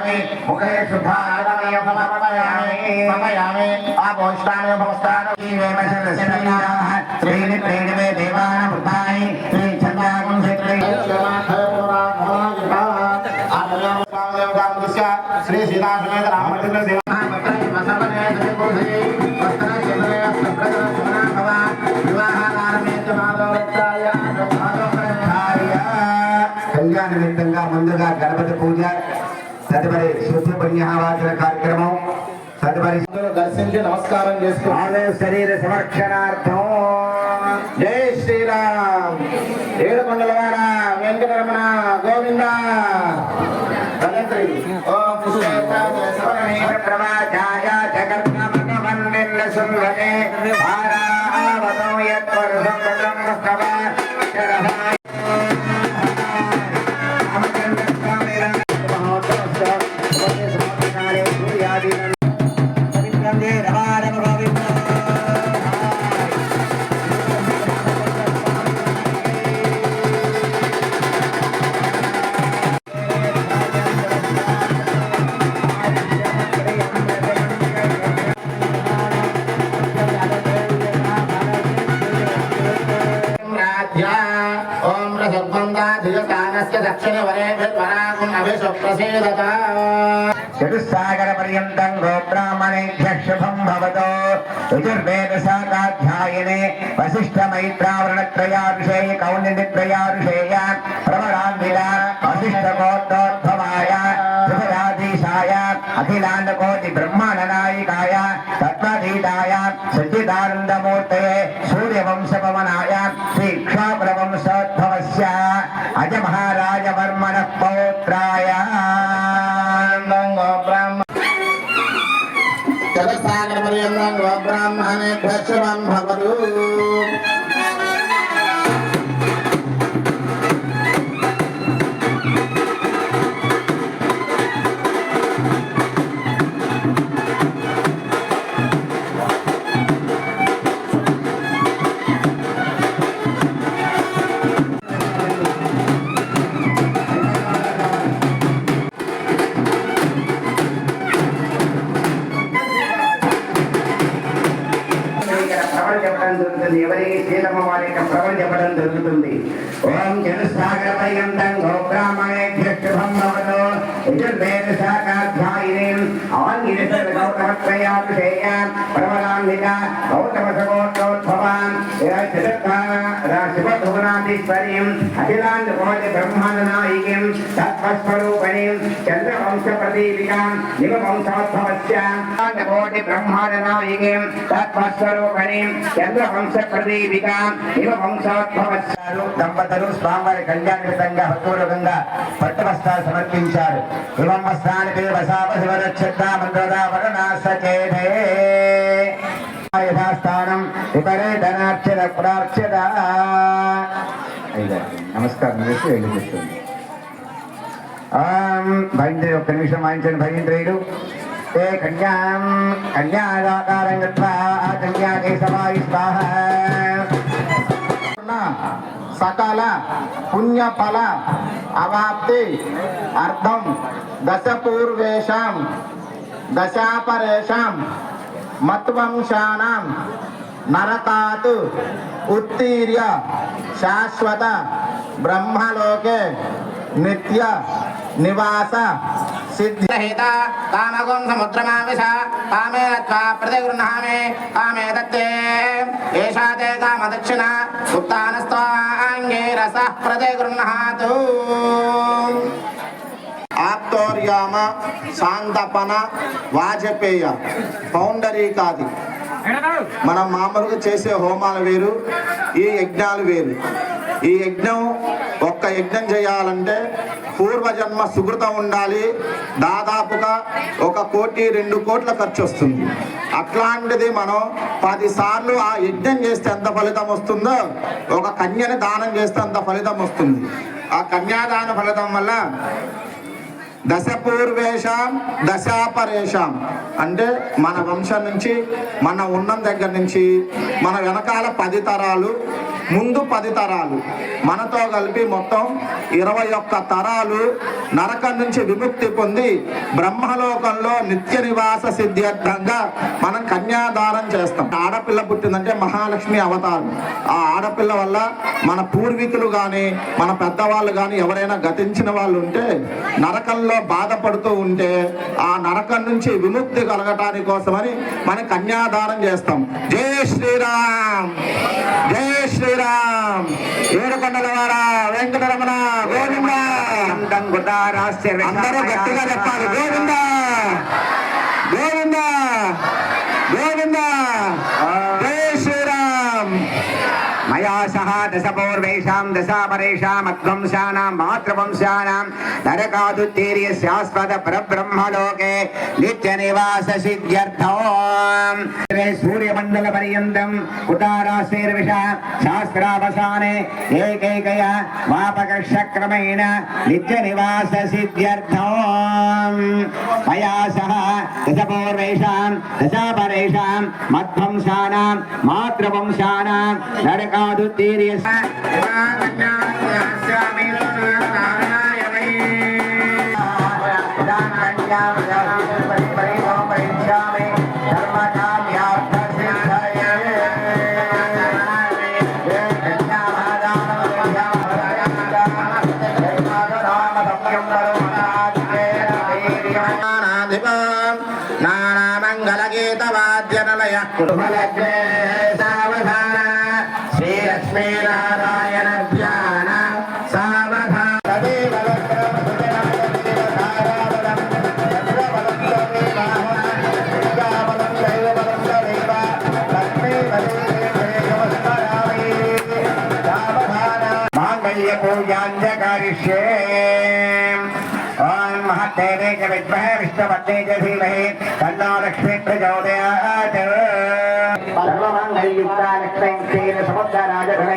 సమర్పయామి ముఖే శుద్ధారమయ సమర్పయామి ఆపోష్టామి భవస్థానం శ్రీని ప్రేణివే దేవాన వృతాయి శ్రీ చంద్రాగుణ శ్రీ సీతాసమేత రామచంద్ర దేవ కళ్యాణ నిమిత్తంగా ముందుగా గణపతి పూజ, తదుపరి శుద్ధి పుణ్యవాచన కార్యక్రమం, తదుపరి దర్శించి నమస్కారం చేసుకోవాలి. శరీర సంరక్షణార్థం జై శ్రీరామ్. ఏడుకొండలవాడ వెంకటరమణ గోవింద. చతుస్సాగర పర్యంతం గోబ్రాహ్మణేభ్యః శుభం భవతో. యజుర్వేద శాఖాధ్యాయనే వశిష్ఠ మైత్రావరణత్రయాభిషేయ కౌండిన్యత్రయాభిషేయ ప్రవరాన్విత వశిష్ఠ గోత్రోద్భవాయ శుభరాధీశాయ అఖిలాండకోటి బ్రహ్మాండ నాయికాయ తత్వధీతాయ సచ్చిదానందమూర్తయే సూర్యవంశపవనాయ శ్రీ క్షాప్రవంశోద్భవస్య అజ మహారాజ వర్మణ పౌత్రాయ చతుస్సాగర పర్యంతం గోబ్రాహ్మణేభ్యః శుభం భవతు. ఎవరికి శ్రీలమ్మ వారి యొక్క ప్రవణ చెప్పడం జరుగుతుంది. ఓం జనసాగర పర్యంతం గోబ్రాహ్మణేభ్యః శుభం భవతు. యజుర్వేద శాఖాధ్యాయిని గౌతమత్రయాభిషేయ ప్రవరాన్విత గౌతమసగోత్రోద్భవాన్ శివధువనాధీశ్వరీం అఖిలాండకోటి బ్రహ్మాండ నాయికీం తత్వస్వరూపిణీం చంద్రవంశ ప్రదీపికాం నిమవంశోద్భవస్య కోటి బ్రహ్మాండ నాయికీం తత్వస్వరూపిణీం చంద్రవంశ ప్రదీపికాం నిమవంశోద్భవస్య. దంపతులు స్వామివారి కళ్యాణితంగా భక్తిపూర్వకంగా పట్టు వస్త్రాలు సమర్పించారు. ఇవం వస్త్రాన్ని యథాస్థానం విపరీతనార్చన ప్రార్చన. నమస్కారం చేసి వెళ్ళి కూర్చోండి. భయంత్రి ఒక్క నిమిషం వాయించండి. భయంత్రుడు ఏ కన్యాం కన్యాదాకారం గత్వా కన్యాకే సమాయి స్వాహ. సకల పుణ్యఫల అవాప్తి అర్థం దశపూర్వేషాం దశాపరేషాం మత్వంశానాం నరకాత్ ఉత్తీర్య శాశ్వత బ్రహ్మలోకే నిత్య నివాస సిద్ధిహిత కామగుం సముద్రమావిష కామేన త్వా ప్రతిగృహ్ణామి కామే దత్తే ఏషా తే కామదక్షిణ ఉత్తానస్త్వాంగే రసః ప్రతిగృహ్ణాతు. ఆప్తోర్యామ సాంతపన వాజపేయ పౌండరీకాది మనం మామూలుగా చేసే హోమాలు వేరు, ఈ యజ్ఞాలు వేరు. ఈ యజ్ఞం ఒక్క యజ్ఞం చేయాలంటే పూర్వజన్మ సుకృతం ఉండాలి. దాదాపుగా 1 కోటి 2 కోట్ల ఖర్చు వస్తుంది. అట్లాంటిది మనం 10 సార్లు ఆ యజ్ఞం చేస్తే ఎంత ఫలితం వస్తుందో ఒక కన్యని దానం చేస్తే అంత ఫలితం వస్తుంది. ఆ కన్యాదాన ఫలితం వల్ల దశపూర్వేషాం దశాపరేషాం అంటే మన వంశం నుంచి మన ఉన్నం దగ్గర నుంచి మన వెనకాల 10 తరాలు ముందు 10 తరాలు, మనతో కలిపి మొత్తం 21 తరాలు నరకం నుంచి విముక్తి పొంది బ్రహ్మలోకంలో నిత్య నివాస సిద్ధ్యర్థంగా మనం కన్యాదానం చేస్తాం. ఆడపిల్ల పుట్టిందంటే మహాలక్ష్మి అవతారం. ఆ ఆడపిల్ల వల్ల మన పూర్వీకులు కానీ మన పెద్దవాళ్ళు కానీ ఎవరైనా గతించిన వాళ్ళు ఉంటే నరకంలో బాధపడుతూ ఉంటే ఆ నరకం నుంచి విముక్తి కలగటానికి కోసమని మనం కన్యాదానం చేస్తాం. జై శ్రీరామ్, జై శ్రీరామ్. ఏడుకొండలవాడా వెంకటరమణ గోవింద. అందరూ గట్టిగా చెప్పాలి, గోవింద గోవింద గోవింద. జై శ్రీరామ్. మయా సహ దశపూర్వేషాం దశాపరేషాం అధ్వంసానాం మాతృవంశానాం నరకాదుత్తీర్య శాశ్వత పరబ్రహ్మలోకే నిత్య నివాస సిద్ధ్యర్థం సూర్యమండల పర్యంతం ఉదారాశీర్విష శాస్త్రావసానే ఏకైకయ వాపకర్షక్రమేణ నిత్య నివాస సిద్ధ్యర్థం మయా సహ దశపూర్వేషాం దశాపరేషాం మధ్వంసానాం మాతృవంశానాం నరక తీర్య నానామంగళ గీత వాద్యనలయ శ్రీలక్ష్మీనారాయణ ధ్యాన మాంగళ్య పూజాంజకారిష్యే. ఓం మహత్తేనే చ విద్మహే విష్ణుపత్నే చ ధీమహి తన్నో లక్ష్మీ ప్రచోదయాత్. సర్వమంగళయుక్తా లక్ష్మీ క్షీర సముద్రరాజధనే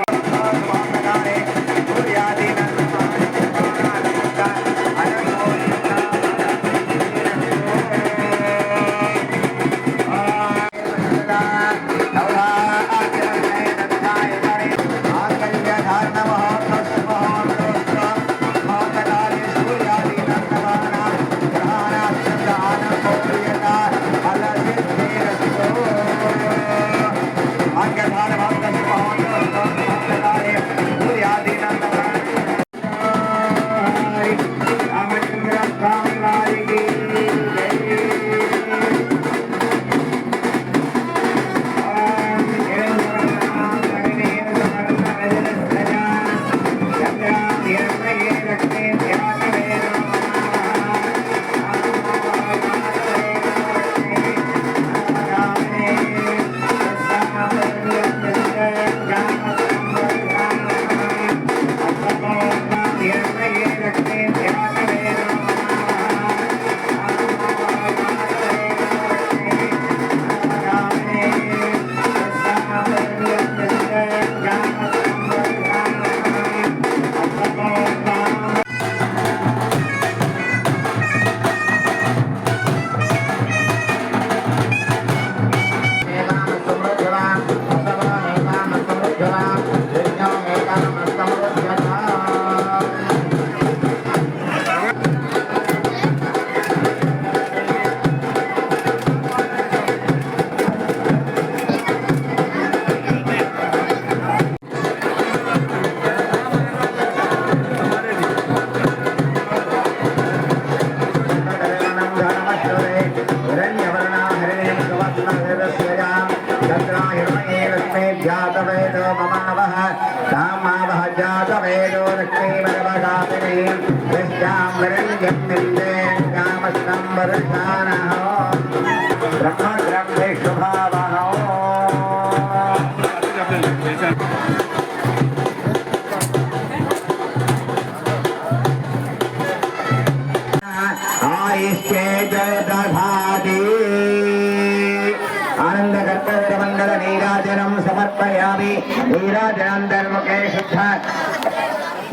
आनंदकर्पूरमंडल नीराजनम समर्पयामि. नीराजनांतर्मुखे शुद्ध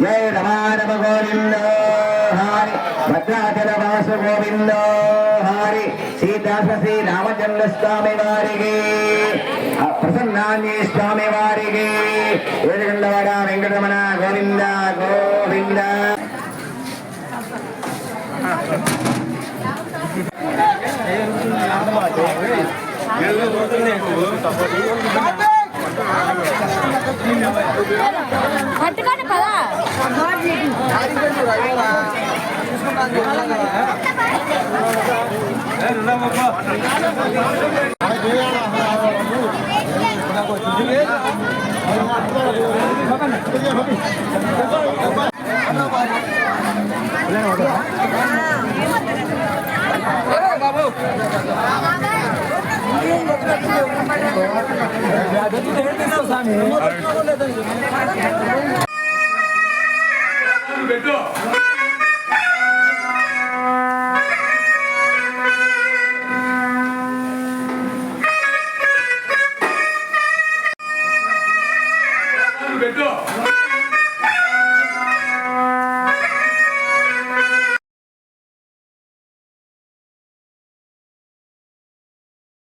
जय रमारव गोविंद. హరి భద్రాచల వాసు గోవింద హరి సీతాశ్రీ రామచంద్ర స్వామి వారికి ప్రసన్నాంజనేయ స్వామి వారికి ఏడుగండవాడ వెంకటరమణ గోవింద గోవింద. పట్టుకోండి పదా పెట్టు